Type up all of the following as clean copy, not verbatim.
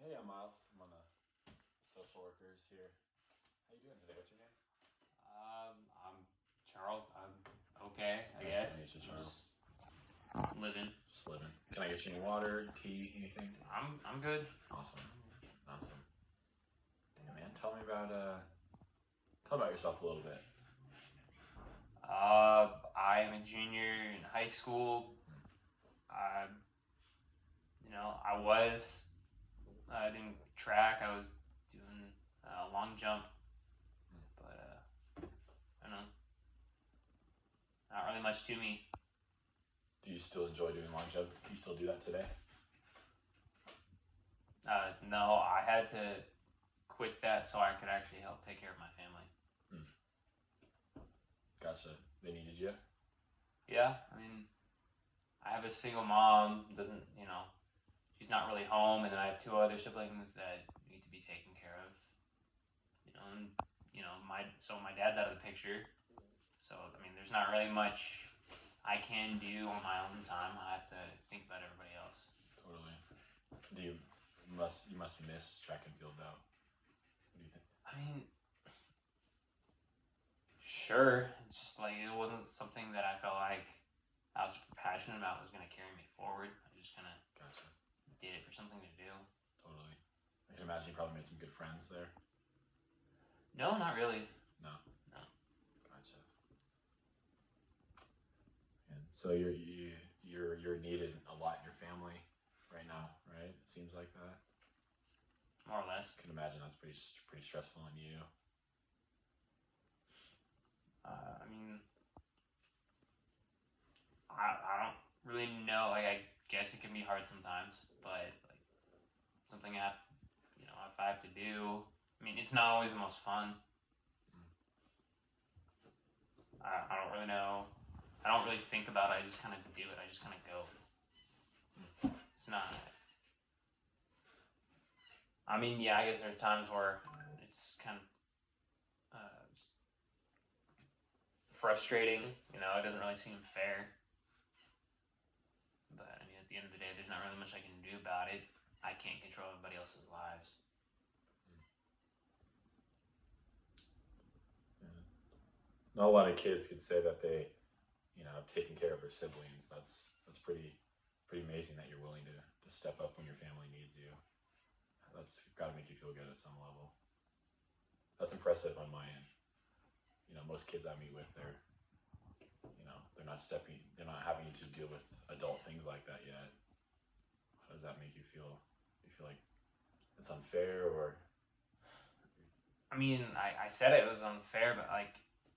Hey, I'm Miles. I'm one of the social workers here. How you doing today? What's your name? I'm Charles. I'm okay, I Nice guess. to meet you, Charles. Just living. Just living. Can I get you any water, tea, anything? I'm good. Awesome. Damn, man. Tell about yourself a little bit. I am a junior in high school. I, I was doing track. I was doing long jump, but I don't know. Not really much to me. Do you still enjoy doing long jump? Do you still do that today? No, I had to quit that so I could actually help take care of my family. Gotcha. They needed you? Yeah, I mean, I have a single mom, she's not really home, and then I have two other siblings that need to be taken care of. My dad's out of the picture, so I mean, there's not really much I can do on my own time. I have to think about everybody else. Totally. You must miss track and field though. What do you think? I mean, sure, it's just like it wasn't something that I felt like I was super passionate about was going to carry me forward. I just kind of Gotcha. did it for something to do. Totally. I can imagine you probably made some good friends there. No, not really. No. No. Gotcha. And so you're needed a lot in your family right now, right? It seems like that. More or less. I can imagine that's pretty stressful on you. I mean, I don't really know. Like, I guess it can be hard sometimes, but like something I have, if I have to do. I mean, it's not always the most fun. I don't really know. I don't really think about it. I just kind of do it. I just kind of go. It's not. I mean, yeah, I guess there are times where it's kind of frustrating. It doesn't really seem fair. But I mean, at the end of the day, there's not really much I can do about it. I can't control everybody else's lives. Yeah. Not a lot of kids could say that they, have taken care of their siblings. That's pretty amazing that you're willing to step up when your family needs you. That's got to make you feel good at some level. That's impressive on my end. Most kids I meet with, they're not having to deal with adult things like that yet. How does that make you feel? Do you feel like it's unfair or? I mean, I said it was unfair, but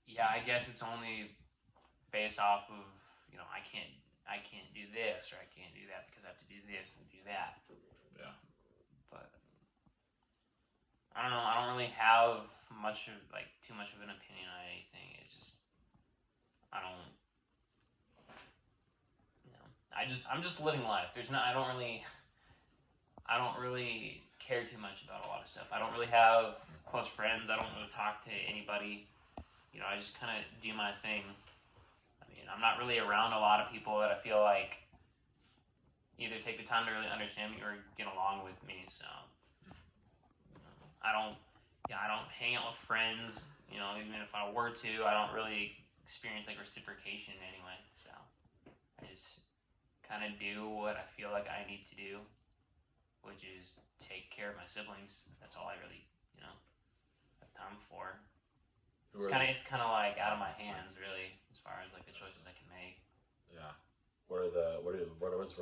yeah, I guess it's only based off of, I can't do this or I can't do that because I have to do this and do that. Yeah. But I don't know. I don't really have too much of an opinion on anything. It's just I don't. I'm just living life. I don't really care too much about a lot of stuff. I don't really have close friends. I don't really talk to anybody. I just kind of do my thing. I mean, I'm not really around a lot of people that I feel like either take the time to really understand me or get along with me. So I don't hang out with friends. Even if I were to, I don't really experience reciprocation anyway. So I just kind of do what I feel like I need to do, which is take care of my siblings. That's all I really, have time for. It's kind of like out of my hands, really, as far as the choices I can make. Yeah. What are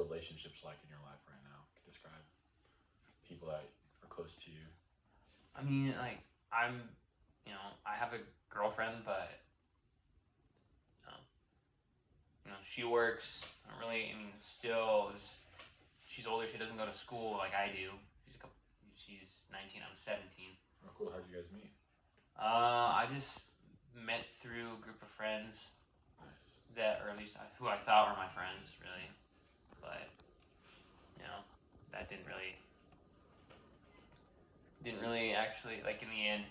relationships like in your life right now? Can you describe people that are close to you? I mean, I have a girlfriend, but she works. I don't really. I mean, she's older. She doesn't go to school like I do. She's 19. I'm 17. Oh, cool. How'd you guys meet? I just met through a group of friends. Nice. Or at least who I thought were my friends, really. But that didn't really actually in the end.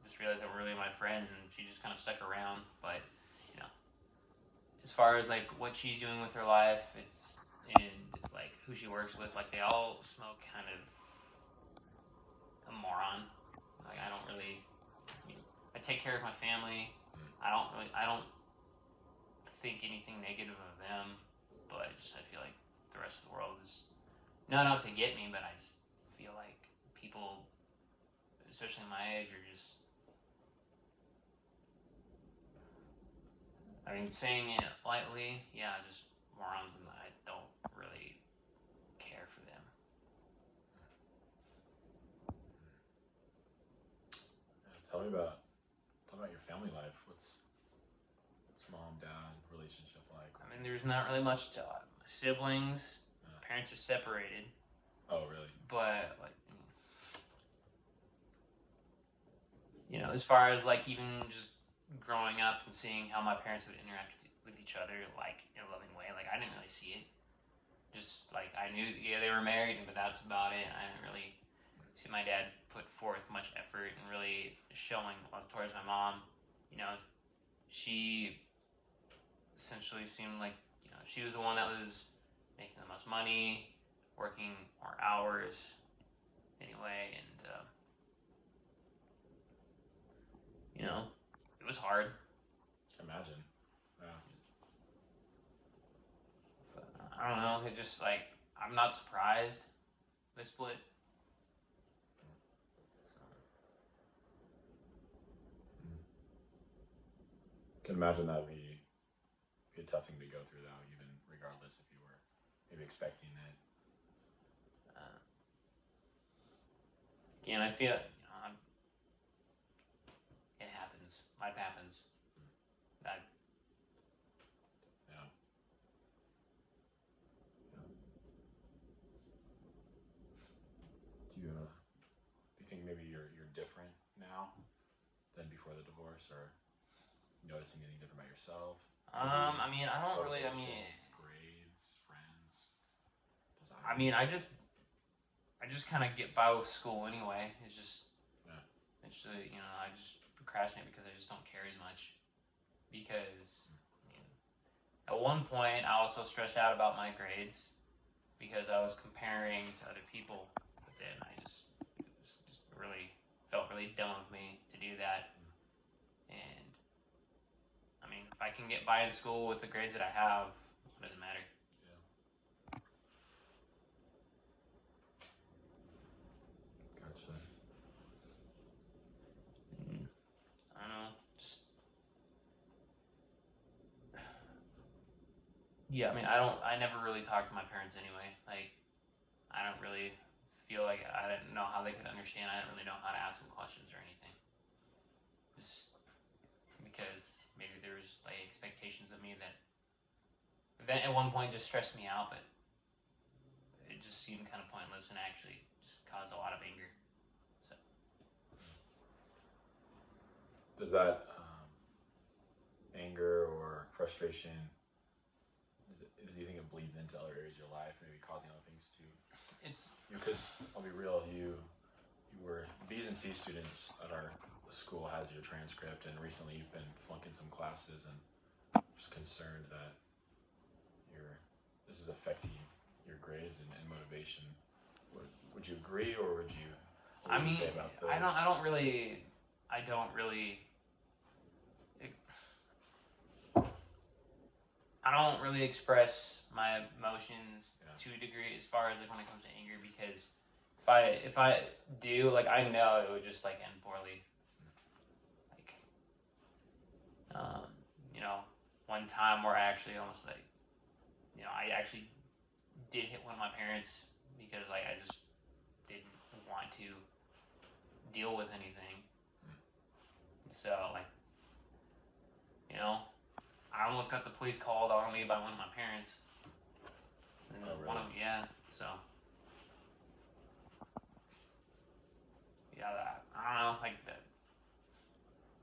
Just realized that we're really my friends, and she just kind of stuck around. But as far as what she's doing with her life, and who she works with, they all smoke kind of a moron. Like I don't really. I mean, I take care of my family. Mm. I don't think anything negative of them, but I feel like the rest of the world is not out to get me. But I just feel like people, especially my age, are just. I mean, saying it lightly, yeah, just morons, and I don't really care for them. Tell me about your family life. What's mom dad relationship like? I mean, there's not really much to my siblings. Yeah. Parents are separated, Oh, really? but like, you know, as far as like even just growing up and seeing how my parents would interact with each other, like in a loving way, like I didn't really see it. Just like I knew, yeah, they were married, but that's about it. I didn't really see my dad put forth much effort and really showing love towards my mom. You know, she essentially seemed like, you know, she was the one that was making the most money, working more hours anyway, and you know, it was hard. Imagine. Yeah. But I don't know. It just like I'm not surprised they split. So. Can imagine that would be a tough thing to go through, though, even regardless if you were maybe expecting it. Again, I feel you know, it happens. Life happens. I, Yeah. Do you think maybe you're different now than before the divorce, or noticing anything different about yourself? I mean, I don't really. I mean, grades, friends, desires. I mean, I just kind of get by with school anyway. It's just, you know, I just procrastinate because I just don't care as much. Because, I mean, at one point, I was so stressed out about my grades because I was comparing to other people. But then I just really felt really dumb of me to do that. And, I mean, if I can get by in school with the grades that I have, it doesn't matter. Gotcha. I don't know, just yeah. I mean, I never really talked to my parents anyway. Like, I don't really feel like I didn't know how they could understand. I didn't really know how to ask them questions or anything. Just because maybe there was like expectations of me that at one point just stressed me out, but it just seemed kind of pointless and actually just caused a lot of anger. So. Does that anger or frustration, do you think it bleeds into other areas of your life, maybe causing other things too? It's because I'll be real, you were B's and C students at our school has your transcript, and recently you've been flunking some classes, and I'm just concerned that this is affecting your grades and motivation. Would you agree, or would you? What would you say about those? I don't really. I don't really express my emotions to a degree as far as like when it comes to anger, because if I do, like, I know it would just like end poorly. Like, you know, one time where I actually almost like, you know, I actually did hit one of my parents because like I just didn't want to deal with anything. So like, you know, I almost got the police called on me by one of my parents. And oh, really? One of them, yeah. So yeah, I don't know, like that.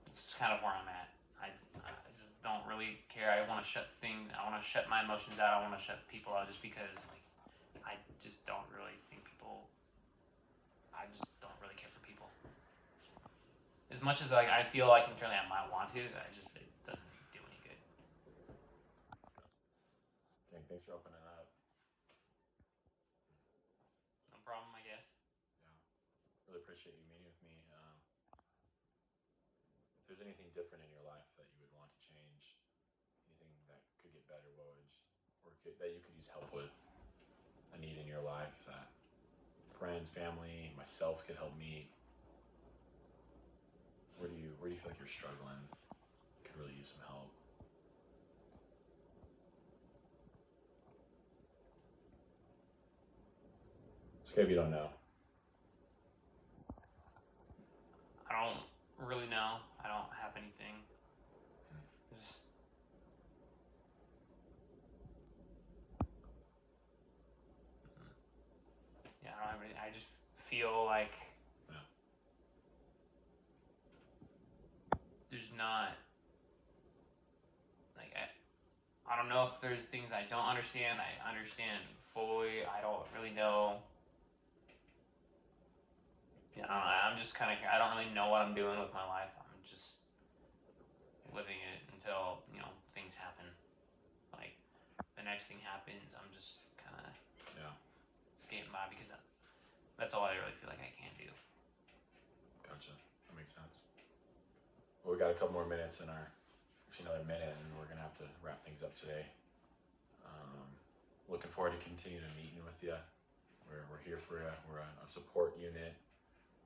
It's kind of where I'm at. I just don't really care. I want to shut my emotions out. I want to shut people out just because like I just don't really think people. I just don't really care for people. As much as like I feel like internally I might want to, it doesn't do any good. Thanks for opening up. No problem, I guess. Yeah. really appreciate you meeting with me. If there's anything different in your life that you would want to change, anything that could get better, what would that you could use help with, a need in your life that friends, family, myself could help meet? Where do you feel like you're struggling? Could really use some help. It's okay if you don't know. I don't really know. I don't have anything. Just yeah, I don't have anything. I just feel like Yeah. there's not like I don't know if there's things I don't understand. I understand fully. I don't really know. Yeah, I'm just kind of. I don't really know what I'm doing with my life. I'm just living it until things happen. Like the next thing happens, I'm just kind of Yeah. skating by because that's all I really feel like I can do. Gotcha. That makes sense. Well, we got a couple more minutes actually another minute, and we're gonna have to wrap things up today. Looking forward to continuing to meeting with you. We're here for you. We're a support unit,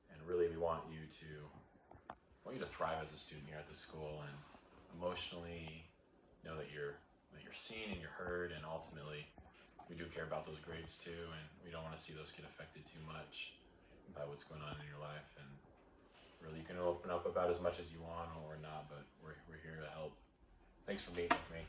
and really we want you to thrive as a student here at the school, and emotionally know that you're seen and you're heard, and ultimately we do care about those grades too, and we don't want to see those get affected too much by what's going on in your life. And really, you can open up about as much as you want or not, but we're here to help. Thanks for meeting with me.